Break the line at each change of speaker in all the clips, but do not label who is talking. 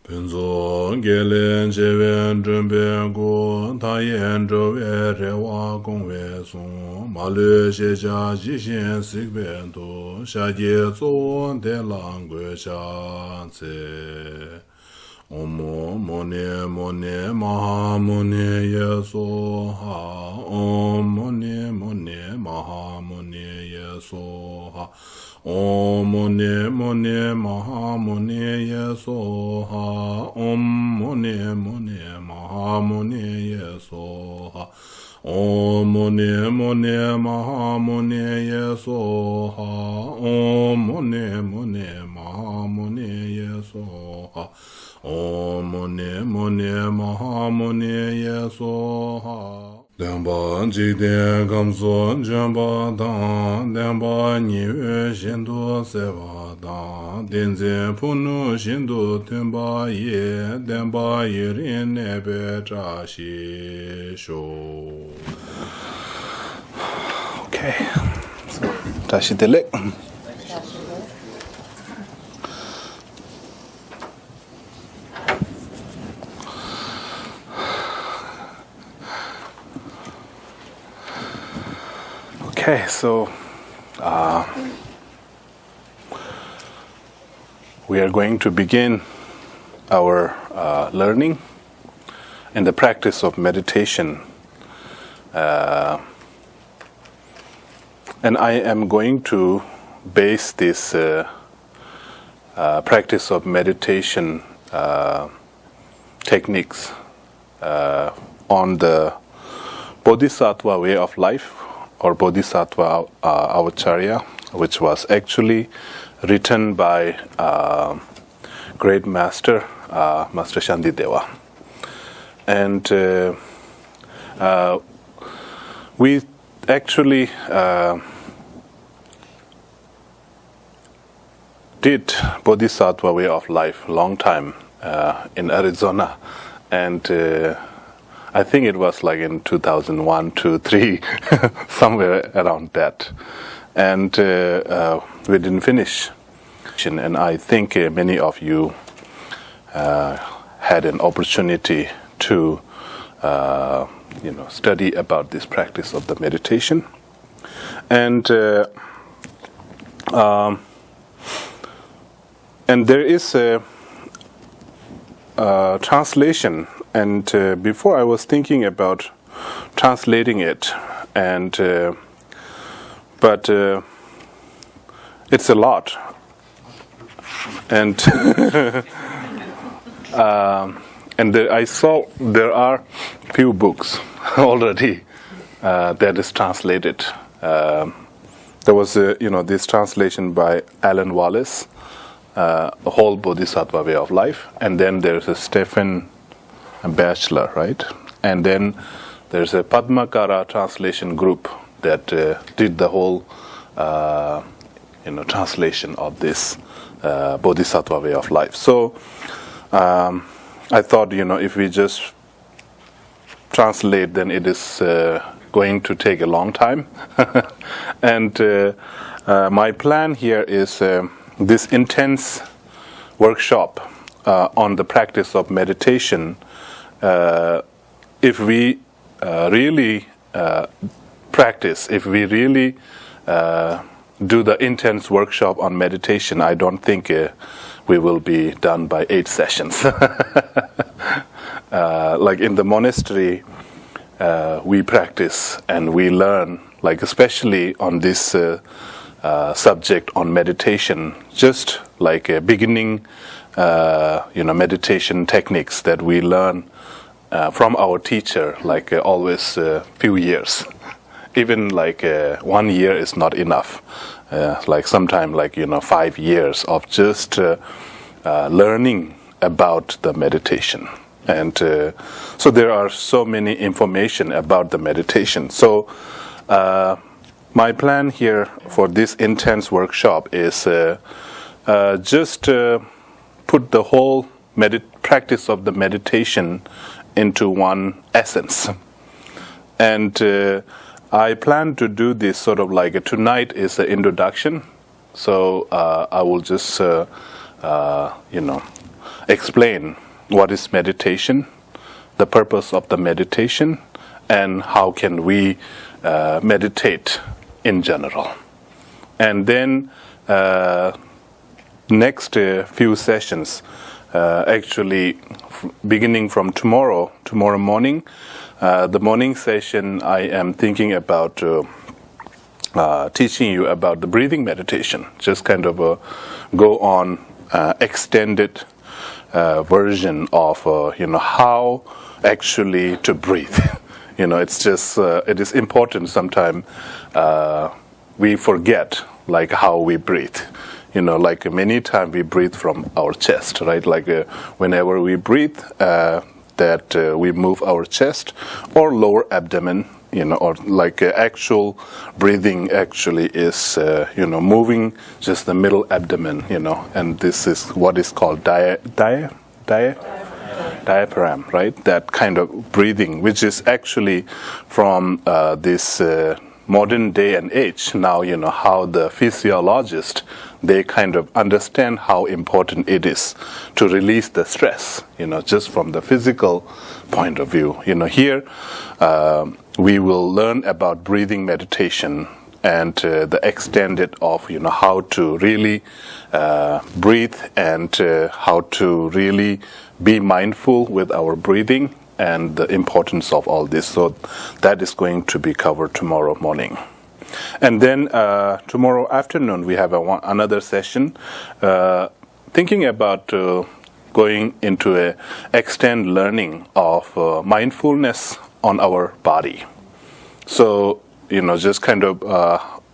本座给连结缘准备过，他言周围热瓦公为松，马略写下极限四变多，下界作的浪归下在。Om Mone Mone Maha Mone Yesoha Om Mone Mone Maha Mone Yesoha Om Mone Mone Maha Mone Yesoha Om Mone Mone Maha Mone Yesoha Om Mone Mone Maha Mone Yesoha Om Mone Mone Maha Mone Yesoha Om Mone Mone Maha Mone Yesoha Denpa Jikden Kamso Jamba Tang Denpa Nyiwe Shinto Seva Tang Denze Punu Shinto Tenpa Ye Denpa Yirin Nebe Chashi Sho. Okay, so Tashi Delek. Okay, so we are going to begin our learning in the practice of meditation. And I am going to base this practice of meditation techniques on the Bodhisattva way of life, or Bodhisattva Avacharya, which was actually written by great master, Master Shantideva. And we actually did Bodhisattva way of life long time in Arizona, and I think it was like in 2001, 2, 3, somewhere around that. And we didn't finish. And I think many of you had an opportunity to study about this practice of the meditation. And there is a translation. And before I was thinking about translating it, but it's a lot, and I saw there are few books already that is translated. There was this translation by Alan Wallace, A Whole Bodhisattva Way of Life, and then there's a Stephen Batchelor, right? And then there's a Padmakara translation group that did the whole translation of this Bodhisattva way of life. So I thought, if we just translate, then it is going to take a long time. And my plan here is this intense workshop on the practice of meditation. If we really practice, if we really do the intense workshop on meditation, I don't think we will be done by 8 sessions. Like in the monastery, we practice and we learn, like especially on this subject on meditation, just like a beginning, meditation techniques that we learn from our teacher, like always few years. Even like 1 year is not enough. Like sometime 5 years of just learning about the meditation. And so there are so many information about the meditation. So my plan here for this intense workshop is just put the whole practice of the meditation into one essence. And I plan to do this sort of like tonight is the introduction. So I will just explain what is meditation, the purpose of the meditation, and how can we meditate in general. And then next few sessions, actually beginning from tomorrow morning, the morning session, I am thinking about teaching you about the breathing meditation, just kind of go on extended version of how actually to breathe. It's just it is important sometimes we forget like how we breathe. Like many times we breathe from our chest, right? Like whenever we breathe, that we move our chest or lower abdomen, or like actual breathing actually is, moving just the middle abdomen, and this is what is called diaphragm, right? That kind of breathing, which is actually from this modern day and age. Now, how the physiologists, they kind of understand how important it is to release the stress, just from the physical point of view. Here we will learn about breathing meditation and the extended of, how to really breathe and how to really be mindful with our breathing and the importance of all this. So that is going to be covered tomorrow morning. And then tomorrow afternoon we have another session thinking about going into a extend learning of mindfulness on our body. So, just kind of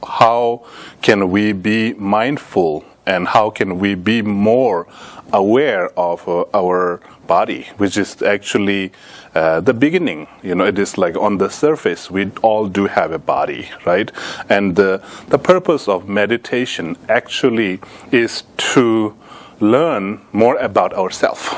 how can we be mindful and how can we be more aware of our body, which is actually the beginning. It is like on the surface, we all do have a body, right? And the purpose of meditation actually is to learn more about ourselves.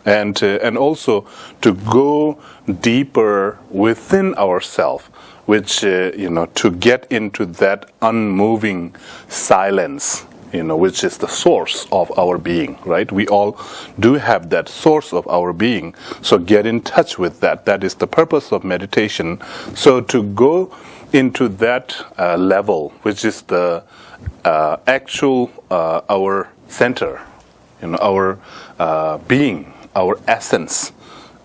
And also to go deeper within ourselves, which, to get into that unmoving silence, which is the source of our being, right? We all do have that source of our being. So get in touch with that. That is the purpose of meditation. So to go into that level, which is the actual, our center, our being, our essence.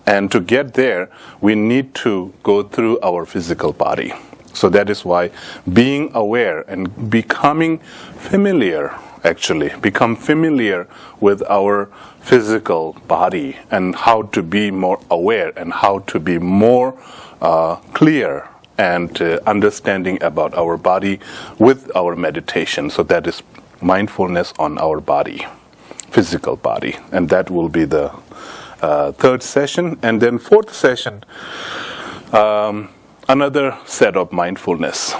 And to get there, we need to go through our physical body. So that is why being aware and become familiar with our physical body and how to be more aware and how to be more clear and understanding about our body with our meditation. So that is mindfulness on our body, physical body. And that will be the third session. And then fourth session, another set of mindfulness,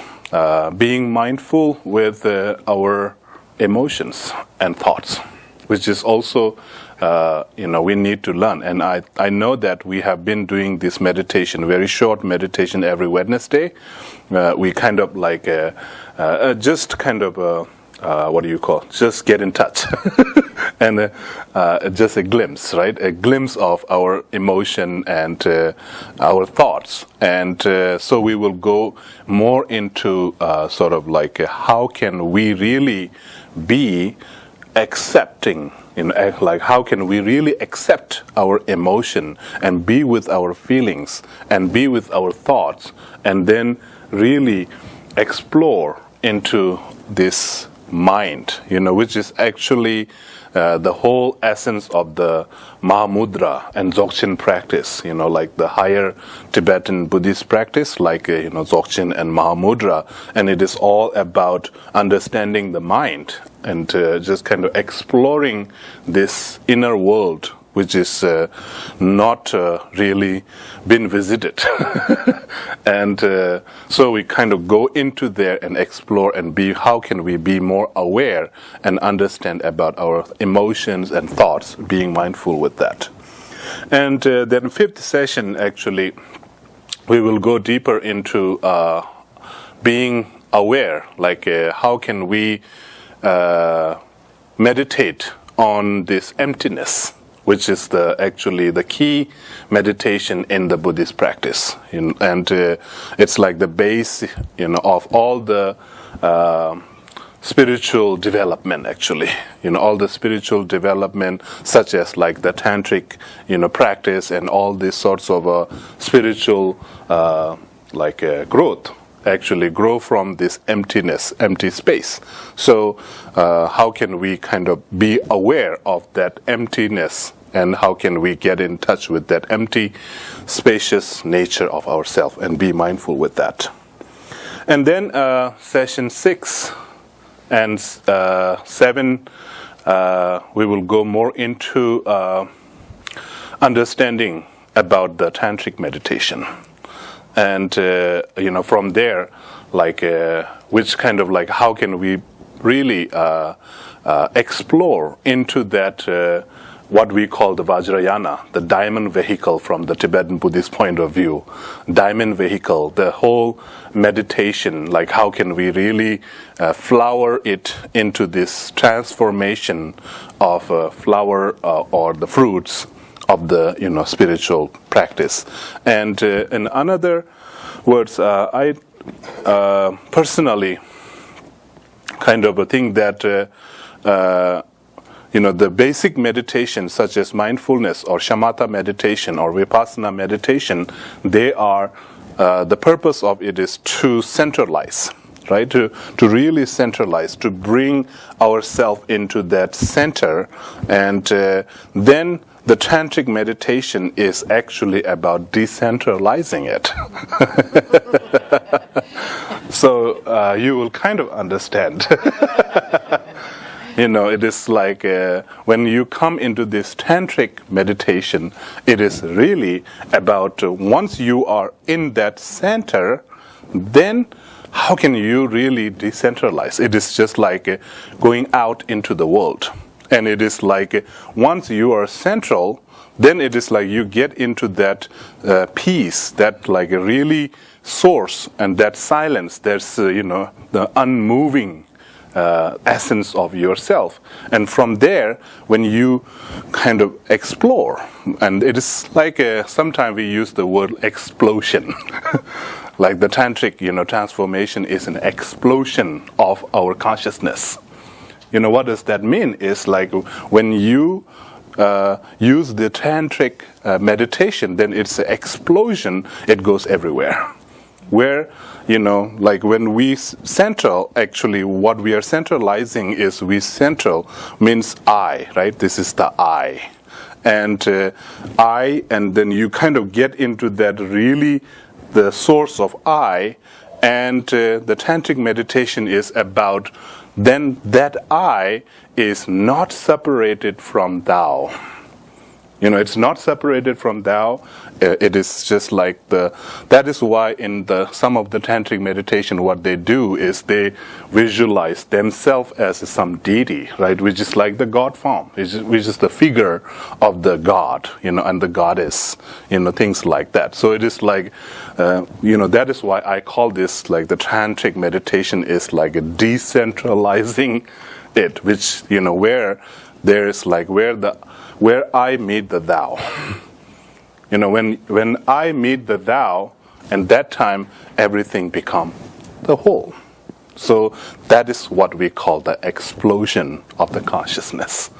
being mindful with our emotions and thoughts, which is also, we need to learn. And I know that we have been doing this meditation, very short meditation every Wednesday. We kind of like, just kind of, just get in touch. And just a glimpse, right? A glimpse of our emotion and our thoughts. And so we will go more into sort of like how can we really be accepting, like how can we really accept our emotion and be with our feelings and be with our thoughts and then really explore into this mind, which is actually the whole essence of the Mahamudra and Dzogchen practice, like the higher Tibetan Buddhist practice, like, Dzogchen and Mahamudra. And it is all about understanding the mind and just kind of exploring this inner world, which is not really been visited. And so we kind of go into there and explore and how can we be more aware and understand about our emotions and thoughts, being mindful with that. And then fifth session, actually, we will go deeper into being aware, like how can we meditate on this emptiness which is actually the key meditation in the Buddhist practice. And it's like the base, of all the spiritual development, actually. All the spiritual development, such as like the tantric, practice and all these sorts of spiritual growth, actually grow from this empty space. So how can we kind of be aware of that emptiness, and how can we get in touch with that empty, spacious nature of ourselves and be mindful with that? And then session 6 and 7, we will go more into understanding about the tantric meditation. And, from there, which kind of how can we really explore into that, what we call the Vajrayana, the diamond vehicle from the Tibetan Buddhist point of view. Diamond vehicle, the whole meditation, how can we really flower it into this transformation of flower or the fruits of the spiritual practice. And in other words, I personally kind of think that the basic meditation such as mindfulness or shamatha meditation or vipassana meditation, they are the purpose of it is to centralize, right? To really centralize, to bring ourselves into that center, and then the tantric meditation is actually about decentralizing it. So you will kind of understand. It is like when you come into this tantric meditation, it is really about once you are in that center, then how can you really decentralize? It is just like going out into the world. And it is like once you are central, then it is like you get into that peace, that like a really source, and that silence. There's the unmoving essence of yourself. And from there, when you kind of explore, and it is like sometimes we use the word explosion. Like the tantric transformation is an explosion of our consciousness. What does that mean? Is like when you use the tantric meditation, then it's an explosion. It goes everywhere. Where, like when we central, actually what we are centralizing is we central means I, right? This is the I. And I, and then you kind of get into that really the source of I, and the tantric meditation is about then that I is not separated from thou. It's not separated from thou. It is just like that is why in some of the tantric meditation, what they do is they visualize themselves as some deity, right? Which is like the God form, which is the figure of the God, and the goddess, things like that. So it is like, that is why I call this like the tantric meditation is like a decentralizing it, which, where there is like where I meet the thou. When I meet the thou, and that time everything become the whole. So that is what we call the explosion of the consciousness.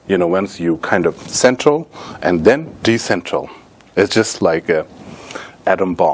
Once you kind of central and then decentral. It's just like a atom bomb.